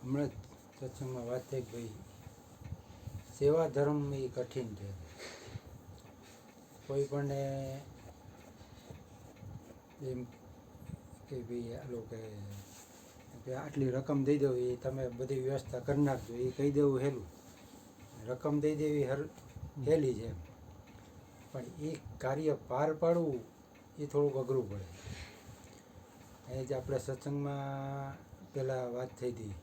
હમણાં જ સત્સંગમાં વાત થઈ કે ભાઈ સેવા ધર્મ એ કઠિન છે. કોઈ પણને એમ કે ભાઈ આ લોકો કે આટલી રકમ દઈ દો એ તમે બધી વ્યવસ્થા કરી નાખજો એ કહી દેવું હેલું, રકમ દઈ દેવી હેલી છે, પણ એ કાર્ય પાર પાડવું એ થોડુંક અઘરું પડે. એ જ આપણે સત્સંગમાં પહેલાં વાત થઈ હતી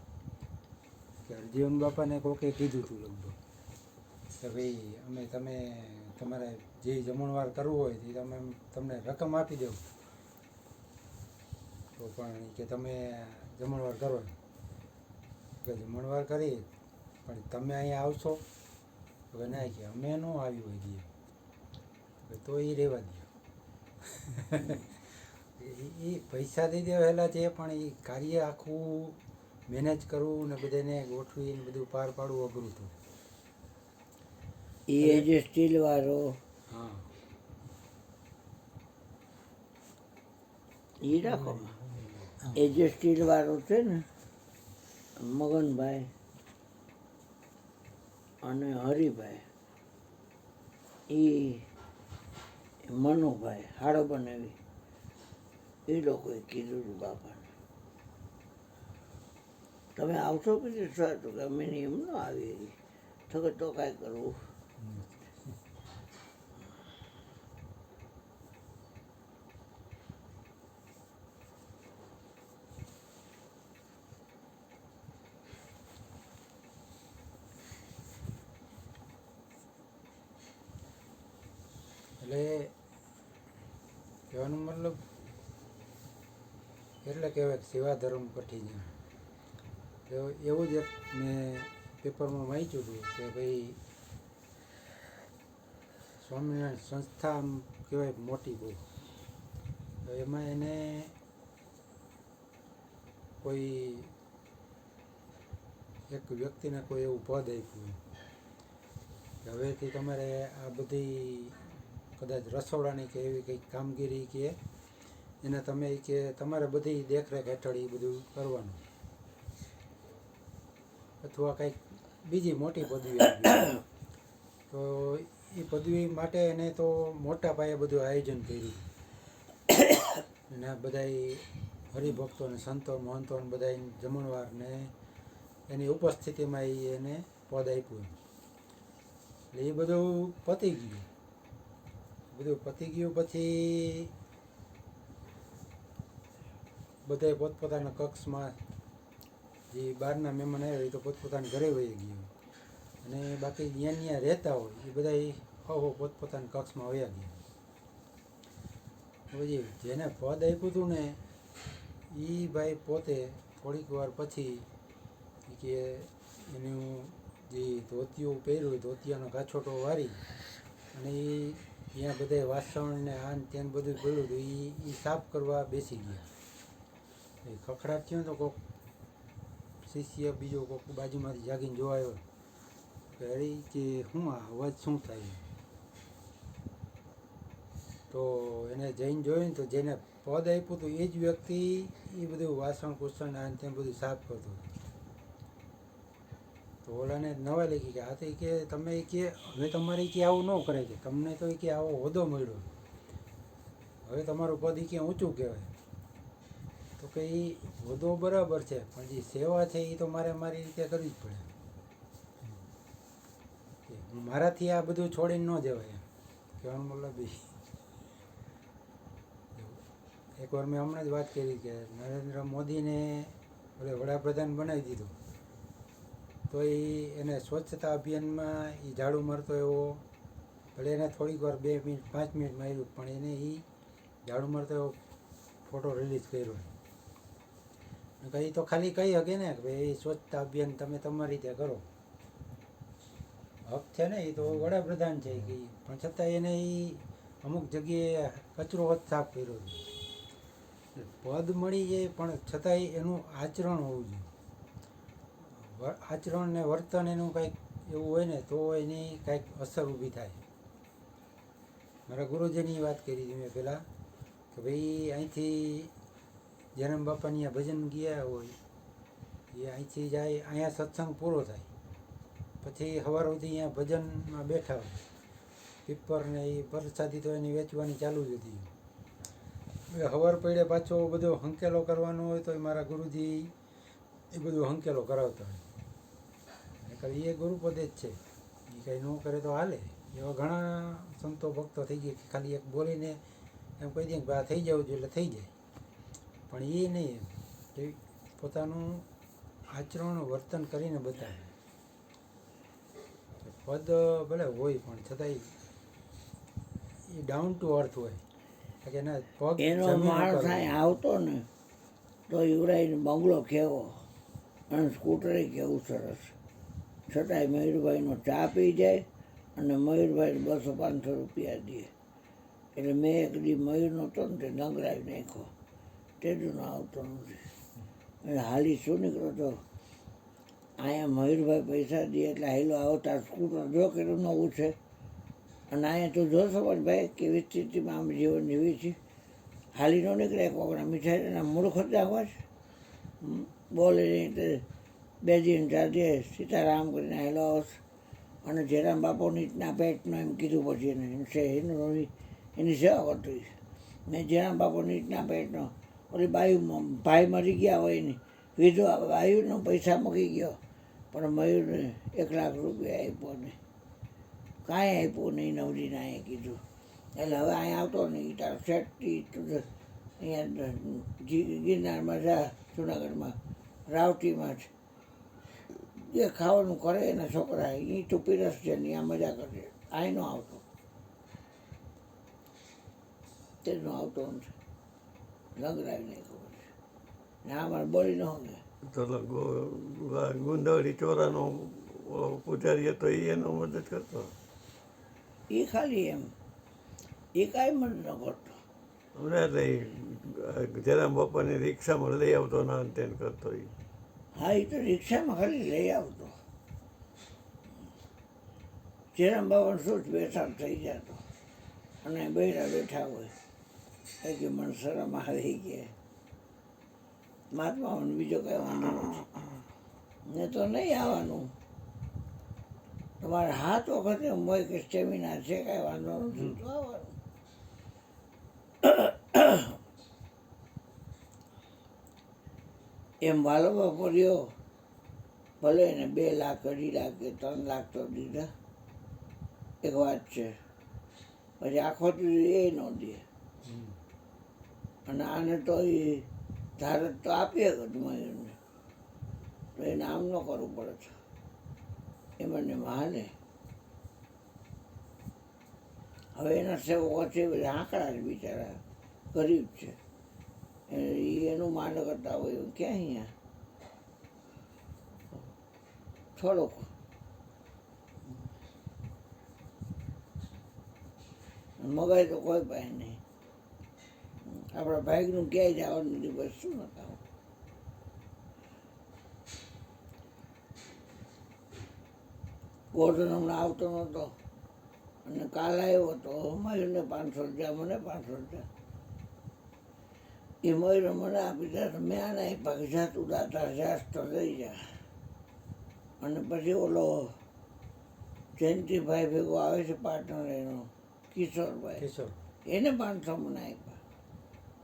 કે હરજીવન બાપાને કોકે કીધું હતું લગભગ કે ભાઈ તમે તમારે જે જમણવાર કરવું હોય તે તમને રકમ આપી દઉં તો પણ કે તમે જમણવાર કરો કે જમણવાર કરી પણ તમે અહીંયા આવશો તો ના કે અમે ન આવી હોય દઈએ તો એ રહેવા દો. એ પૈસા દઈ દેવાયેલા છે પણ એ કાર્ય આખું મેનેજ કરવું ને બધાને ગોઠવીને બધું પાર પાડવું અઘરું હતું. એ જે સ્ટીલ વાળો હા એ રાખો એ જે સ્ટીલ વાળો છે ને મગનભાઈ અને હરિભાઈ એ મનુભાઈ હાડો બનાવી એ લોકોએ કીધું હતું બાપાને તમે આવશો પછી તો કે અમે એમ ન આવી તો કે તો કાંઈ કરવું. એટલે કહેવાનો મતલબ એટલે કહેવાય કે સેવા ધર્મ કઠિન છે. એવું જ એક મેં પેપરમાં વાંચ્યું હતું કે ભાઈ સ્વામિનારાયણ સંસ્થા કહેવાય મોટી બહુ, તો એમાં એને કોઈ એક વ્યક્તિને કોઈ એવું પદ આપ્યું કે હવેથી તમારે આ બધી કદાચ રસોડાની કે એવી કંઈક કામગીરી કે એને તમે કે તમારે બધી દેખરેખ હેઠળ એ બધું કરવાનું, અથવા કંઈક બીજી મોટી પદવી આપી તો એ પદવી માટે એને તો મોટા પાયે બધું આયોજન કર્યું અને બધા હરિભક્તોને સંતો મહંતોને બધા જમણવારને એની ઉપસ્થિતિમાં એને પદ આપ્યું. એટલે એ બધું પતી ગયું પછી બધાએ પોતપોતાના કક્ષમાં જે બહારના મહેમાન આવ્યા એ તો પોતપોતાના ઘરે વહી ગયો અને બાકી ત્યાં રહેતા હોય એ બધા પોતપોતાના કક્ષમાં વયા ગયા. પછી જેને પદ આપ્યું હતું ને એ ભાઈ પોતે થોડીક વાર પછી કે એનું જે ધોતિયું પહેર્યું ધોતિયાનો કાછોટો વારી અને એ ત્યાં બધા વાસણ ને આન ત્યાં બધું પડ્યું હતું એ સાફ કરવા બેસી ગયા. એ ખખડાટ થયો તો કોઈક શિષ્ય બીજો કોઈક બાજુમાંથી જાગીને જોવા આવ્યો કે અરે કે શું આ અવાજ શું થાય, તો એને જઈને જોયું ને તો જેને પદ આપ્યું હતું એ જ વ્યક્તિ એ બધું વાસણ કુસણ આને ત્યાં બધું સાફ કરતો હતો. તો ઓલાને નવા લખી કે આ તો કે તમે કે હવે તમારે કે આવું ન કરે કે તમને તો કે આવો હોદ્દો મળ્યો હવે તમારું પદ કે ઊંચું કહેવાય, તો કે એ હોદ્દો બરાબર છે પણ જે સેવા છે એ તો મારે મારી રીતે કરવી જ પડે, મારાથી આ બધું છોડીને ન જવાય કહેવાનો મતલબ એકવાર મેં હમણાં જ વાત કરી કે નરેન્દ્ર મોદીને વડાપ્રધાન બનાવી દીધો તો એને સ્વચ્છતા અભિયાનમાં એ ઝાડુ મારતો એવો ભલે એને થોડીક વાર 2 મિનિટ 5 મિનિટ માર્યું પણ એને એ ઝાડુ મારતો એવો ફોટો રિલીઝ કર્યો. એ તો ખાલી કહી શકે ને કે ભાઈ સ્વચ્છતા અભિયાન તમે તમારી રીતે કરો, હક છે ને એ તો વડાપ્રધાન છે કે પણ છતાં એને એ અમુક જગ્યાએ કચરો સાફ કર્યો છે. પદ મળી જાય પણ છતાંય એનું આચરણ હોવું જોઈએ, આચરણ ને વર્તન એનું કંઈક એવું હોય ને તો એની કંઈક અસર ઊભી થાય. મારા ગુરુજીની વાત કરી હતી મેં પહેલાં કે ભાઈ અહીંથી જનમ બાપાની ભજન ગયા હોય એ અહીંથી જાય, અહીંયા સત્સંગ પૂરો થાય પછી સવાર સુધી અહીંયા ભજનમાં બેઠા હોય, પીપર ને એ પ્રસાદી તો એની વેચવાની ચાલુ જ હતી. સવાર પડે પાછો બધો હંકેલો કરવાનો હોય તો મારા ગુરુજી એ બધું હંકેલો કરાવતા હોય. નહીંતર એ ગુરુપદે જ છે, એ કંઈ ન કરે તો હાલે. એવા ઘણા સંતો ભક્તો થઈ ગયા કે ખાલી એક બોલીને એમ કહી દે કે આ થઈ જવું જોઈએ એટલે થઈ જાય. પણ એ નહીં, કે પોતાનું આચરણ વર્તન કરીને બતાવે. પદ ભલે હોય પણ છતાંય એ ડાઉન ટુ અર્થ હોય કે એના પગ એનો જમીન માણસ ઉપર અહીં હોય. આવતો ને તો યુવરાજનો બંગલો કેવો અને સ્કૂટરે કેવું સરસ, છતાંય મયુરભાઈનો ચા પી જાય અને મયુરભાઈને 200-500 રૂપિયા દે. એટલે મેં એક દી મયુર નહોતો ને તે નંગરાવી નાખ્યો, તેનું આવતો નથી. એટલે હાલી શું નીકળો તો અહીંયા મયુરભાઈ પૈસા દે એટલે હાલો આવો તાર સ્કૂટર જો કેટલું નવું છે. અને અહીંયા તું જોશો પણ ભાઈ કેવી સ્થિતિમાં આમ જીવન જીવી છે. હાલી ન નીકળે કોકના મીઠાઈના મૂળ ખર્ચા હોય છે, બોલે નહીં તો 2 દિન 4 દિવસ સીતારામ કરીને હેલો આવશે. અને જયરામ બાપુ નીચના પેટનો એમ કીધું પછી એને એની સેવા કરતું. મેં જયરામ બાપુ નીચના પેટનો ઓલી બાયું ભાઈ મરી ગયા હોય ને વિધવા બાયુનો પૈસા મૂકી ગયો પણ મયુરને 1 લાખ રૂપિયા આપ્યો ને કાંઈ આપ્યું નહીં. નવરીને અહીંયા કીધું એટલે હવે અહીંયા આવતો નહીં. તાર સેટથી અહીંયા ગિરનારમાં જા, જુનાગઢમાં રાવટીમાં જ જે ખાવાનું કરે એના છોકરા એ તો પીરસ છે ને આ મજા કરશે. અહીં નો આવતો, તેનો આવતો નથી, લંગરાવી નહીં ખબર છે ને અમારે બોલી ન હોય. તો ગુંદવડી ચોરાનો પૂજારી હતો એ એનો મદદ કરતો. એ ખાલી એમ એ કાંઈ મદદ ન કરતો. અમને એટલે જયરામ બાપાની રિક્ષામાં લઈ આવતો ના તેન કરતો એ. હા એ તો રિક્ષામાં ખાલી લઈ આવતો. જયરામ બાબાને શું જ બેઠા થઈ જતો અને બૈરા બેઠા હોય કે મને શરમ આવી ગયા. મહાત્માઓને બીજો કંઈ વાંધો નથી ને તો નહીં આવવાનું. તમારે હાથ વખતે હોય કે સ્ટેમિના છે કાંઈ વાંધો નથી તો આવવાનું. એમ વાલો બાપો રહ્યો ભલે એને 2 લાખ 2.5 લાખ કે 3 લાખ તો દીધા એક વાત છે. પછી આખો એ ન દે અને આને તો એ ધારત તો આપીએ મયુરને તો એને આમ ન કરવું પડે છે. એ મને હાલે. હવે એના સેવકો છે બધા આંકડા જ બિચારા ગરીબ છે, એનું માન કરતા હોય ક્યાં અહીંયા થોડોક મગાય તો કોઈ પાસે નહીં. આપણા ભાઈનું ક્યાંય જવાનું નથી, બસ શું નતા. ગોઠણ હમણાં આવતો નહોતો અને કાલ આવ્યો હતો. મયુરને 500 રૂપિયા, મને 500 રૂપિયા. એ મયુરે મને આપી દીધા. મેં આને આપ્યા કે જા તું દાતા જાસ તો લઈ જા. અને પછી ઓલો જયંતિભાઈ ભેગો આવે છે પાર્ટનર એનો કિશોરભાઈ, એને 500 મને આપ્યા.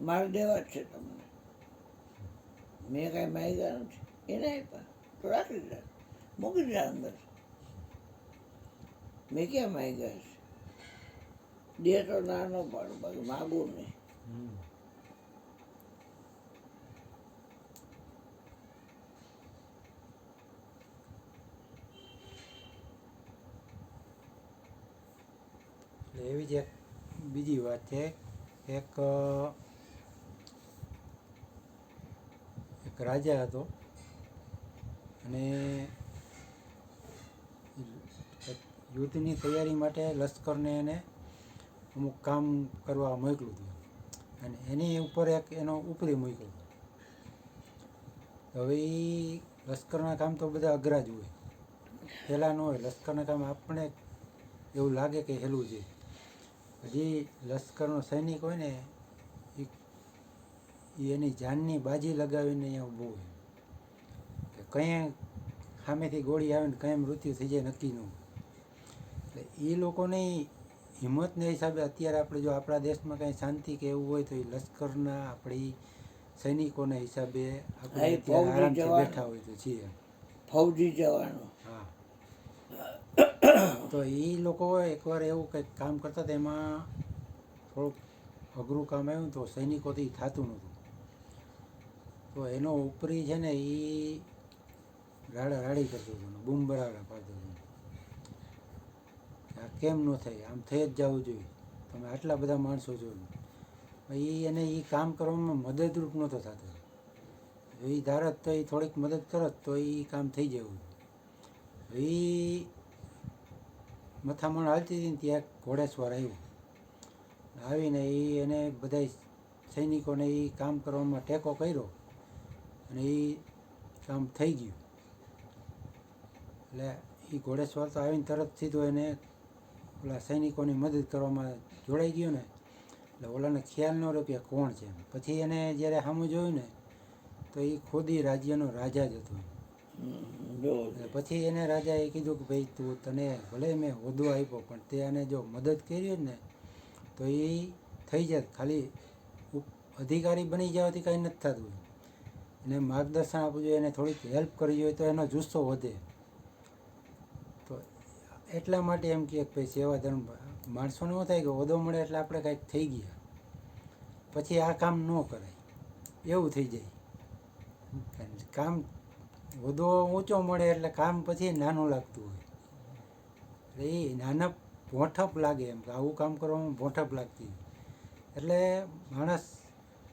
મારે દેવા જ છે તમને, મેં કાંઈ માગ્યા નથી. એને આપ્યા તો રાખી દીધા, મૂકી દીધા અંદર. મેં ક્યાં માગ્યા છે? દે તો ના ન પાડું, બાકી માગું નહીં. એવી જ એક બીજી વાત છે. એક રાજા હતો અને યુદ્ધની તૈયારી માટે લશ્કરને એને અમુક કામ કરવા મોકલું હતું અને એની ઉપર એક એનો ઉપરી મૂક્યો હતો. હવે એ લશ્કરના કામ તો બધા અઘરા જ હોય, પહેલાં ન હોય. લશ્કરના કામ આપણે એવું લાગે કે હેલું છે. હજી લશ્કરનો સૈનિક હોય ને એ એની જાનની બાજી લગાવીને અહીંયા ઊભો હોય કે કંઈ સામેથી ગોળી આવે ને કંઈ મૃત્યુ થઈ જાય નક્કી ન હોય. એટલે એ લોકોની હિંમતના હિસાબે અત્યારે આપણે જો આપણા દેશમાં કાંઈ શાંતિ કે એવું હોય તો એ લશ્કરના આપણી સૈનિકોના હિસાબે આપણે હા, એ અત્યારે ફૌજી આરામથી જવાન. બેઠા હોય તો છીએ. ફૌજી જવાનો. હા, તો એ લોકો એકવાર એવું કંઈક કામ કરતા હતા, એમાં થોડુંક અઘરું કામ આવ્યું તો સૈનિકોથી થતું નહોતું. તો એનો ઉપરી છે ને એ રાડી કરતો હતો, બૂમ બરાડા પાડતો હતો. આ કેમ ન થાય, આમ થઈ જ જવું જોઈએ, તમે આટલા બધા માણસો છો. એને એ કામ કરવામાં મદદરૂપ નહોતો થતો. એ ધારત તો એ થોડીક મદદ કરત તો એ કામ થઈ જવું. એ મથામણ હાલતી હતી ને ત્યાં એક ઘોડેસવાર આવ્યો. આવીને એને બધા સૈનિકોને એ કામ કરવામાં ટેકો કર્યો અને એ કામ થઈ ગયું. એટલે એ ઘોડેસવાર તો આવીને તરત સીધો એને ઓલા સૈનિકોની મદદ કરવામાં જોડાઈ ગયો ને, એટલે ઓલાને ખ્યાલ ન રહ્યો કે કોણ છે. પછી એને જ્યારે સામું જોયું ને તો એ ખુદી રાજ્યનો રાજા જ હતો. જો એટલે પછી એને રાજાએ કીધું કે ભાઈ તું, તને ભલે મેં હોદ્દો આપ્યો પણ તે આને જો મદદ કરી હોય ને તો એ થઈ જાય. ખાલી અધિકારી બની જવાથી કાંઈ નથી થતું. એને માર્ગદર્શન આપવું જોઈએ, એને થોડીક હેલ્પ કરવી જોઈએ તો એનો જુસ્સો વધે. તો એટલા માટે એમ કહે કે ભાઈ સેવા ધર્મ. માણસોને શું થાય કે હોદ્દો મળે એટલે આપણે કાંઈક થઈ ગયા, પછી આ કામ ન કરાય એવું થઈ જાય. કામ હોદ્દો ઊંચો મળે એટલે કામ પછી નાનું લાગતું હોય. એટલે એ નાના ભોંઠપ લાગે, એમ કે આવું કામ કરવામાં ભોંઠપ લાગતી, એટલે માણસ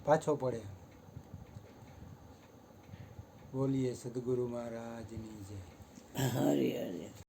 પાછો પડે. બોલીએ સદગુરુ મહારાજની જય. હરી હરી.